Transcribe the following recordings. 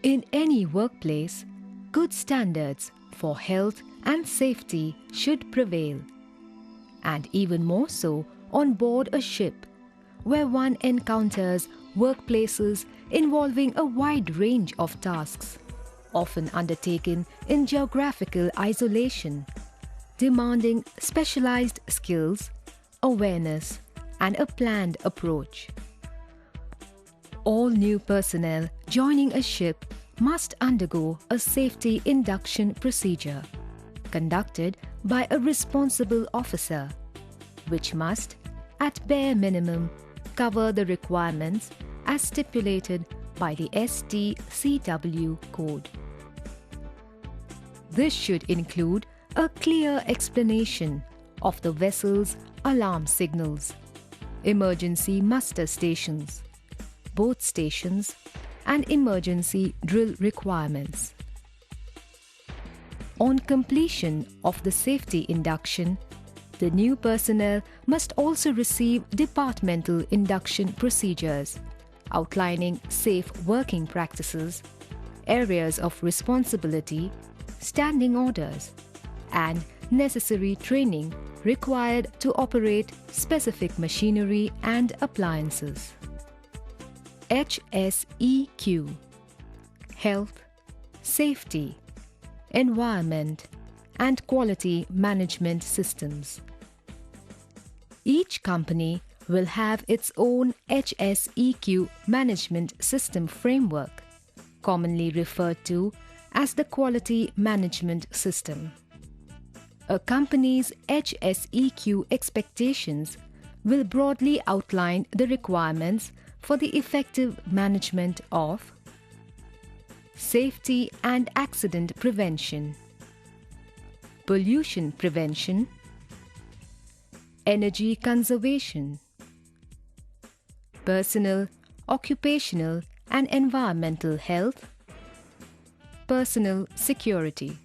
In any workplace, good standards for health and safety should prevail, and even more so on board a ship, where one encounters workplaces involving a wide range of tasks, often undertaken in geographical isolation, demanding specialized skills, awareness, and a planned approach. All new personnel joining a ship must undergo a safety induction procedure conducted by a responsible officer, which must, at bare minimum, cover the requirements as stipulated by the STCW code. This should include a clear explanation of the vessel's alarm signals, emergency muster stations, boat stations, and emergency drill requirements. On completion of the safety induction, the new personnel must also receive departmental induction procedures outlining safe working practices, areas of responsibility, standing orders, and necessary training required to operate specific machinery and appliances. HSEQ: Health, Safety, Environment, and Quality Management Systems. Each company will have its own HSEQ management system framework, commonly referred to as the Quality Management System. A company's HSEQ expectations will broadly outline the requirements for the effective management of safety and accident prevention, pollution prevention, energy conservation, personal, occupational and environmental health, personal security.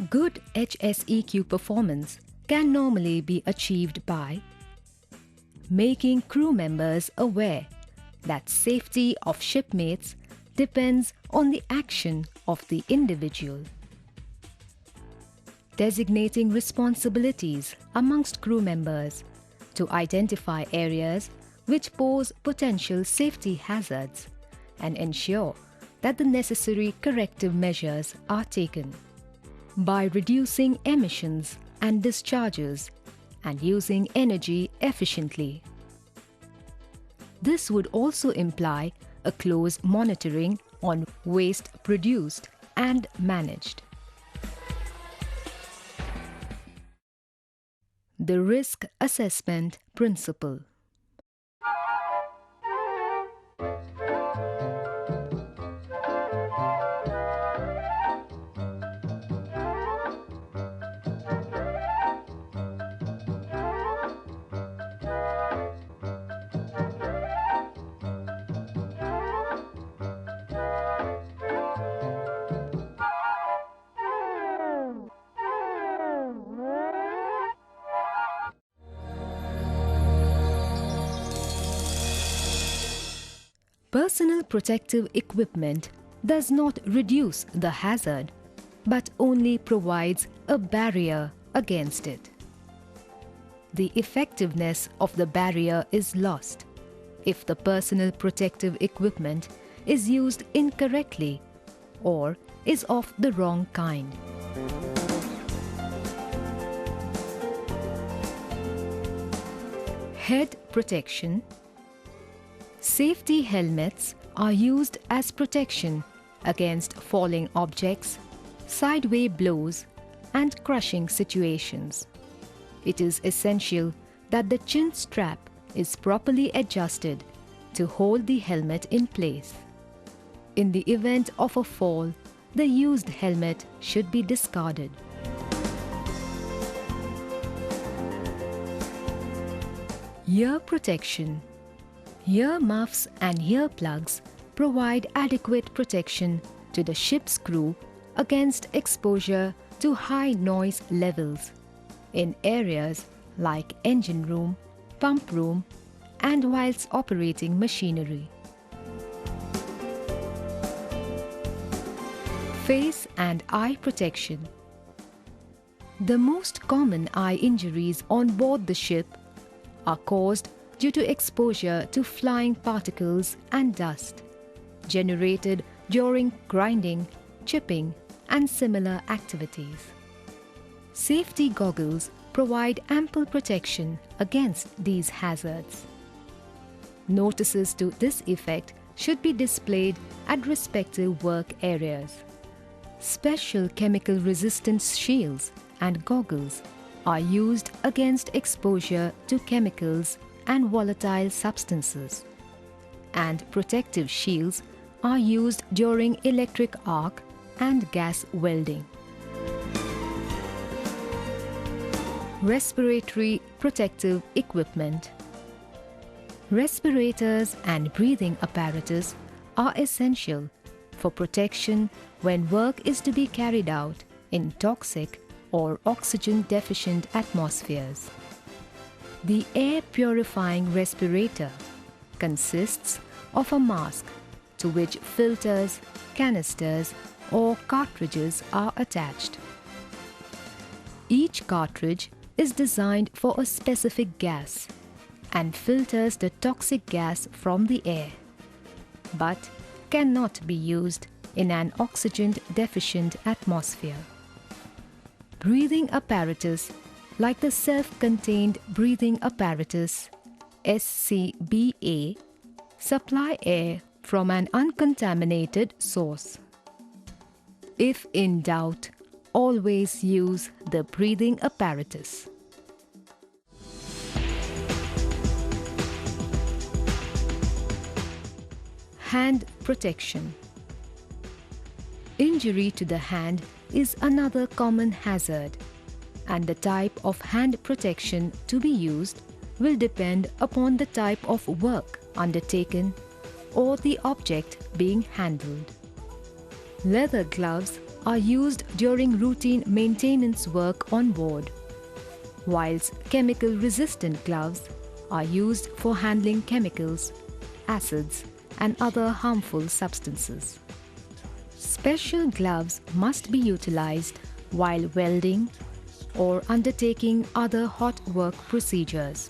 Good HSEQ performance can normally be achieved by making crew members aware that safety of shipmates depends on the action of the individual, designating responsibilities amongst crew members to identify areas which pose potential safety hazards and ensure that the necessary corrective measures are taken by reducing emissions and discharges and using energy efficiently. This would also imply a close monitoring on waste produced and managed. The Risk Assessment Principle. Personal protective equipment does not reduce the hazard, but only provides a barrier against it. The effectiveness of the barrier is lost if the personal protective equipment is used incorrectly or is of the wrong kind. Head protection. Safety helmets are used as protection against falling objects, sideway blows, and crushing situations. It is essential that the chin strap is properly adjusted to hold the helmet in place. In the event of a fall, the used helmet should be discarded. Ear protection. Ear muffs and ear plugs provide adequate protection to the ship's crew against exposure to high noise levels in areas like engine room, pump room, and whilst operating machinery. Face and eye protection. The most common eye injuries on board the ship are caused due to exposure to flying particles and dust generated during grinding, chipping, and similar activities. Safety goggles provide ample protection against these hazards. Notices to this effect should be displayed at respective work areas. Special chemical resistance shields and goggles are used against exposure to chemicals and volatile substances, and protective shields are used during electric arc and gas welding. Respiratory protective equipment. Respirators and breathing apparatus are essential for protection when work is to be carried out in toxic or oxygen-deficient atmospheres. The air purifying respirator consists of a mask to which filters, canisters, or cartridges are attached. Each cartridge is designed for a specific gas and filters the toxic gas from the air, but cannot be used in an oxygen-deficient atmosphere. Breathing apparatus like the self-contained breathing apparatus SCBA supply air from an uncontaminated source. If in doubt, always use the breathing apparatus. Hand protection. Injury to the hand is another common hazard, and the type of hand protection to be used will depend upon the type of work undertaken or the object being handled. Leather gloves are used during routine maintenance work on board, whilst chemical-resistant gloves are used for handling chemicals, acids, and other harmful substances. Special gloves must be utilized while welding or undertaking other hot work procedures.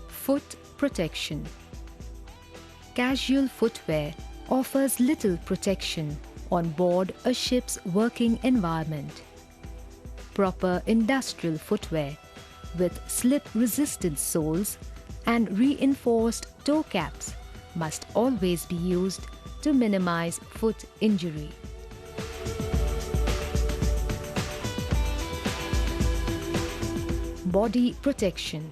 Foot protection. Casual footwear offers little protection on board a ship's working environment. Proper industrial footwear with slip-resistant soles and reinforced toe caps must always be used to minimize foot injury. Body protection.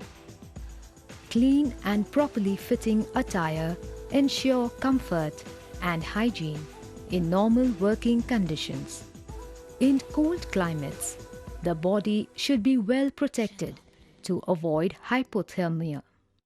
Clean and properly fitting attire ensure comfort and hygiene in normal working conditions. In cold climates, the body should be well protected to avoid hypothermia.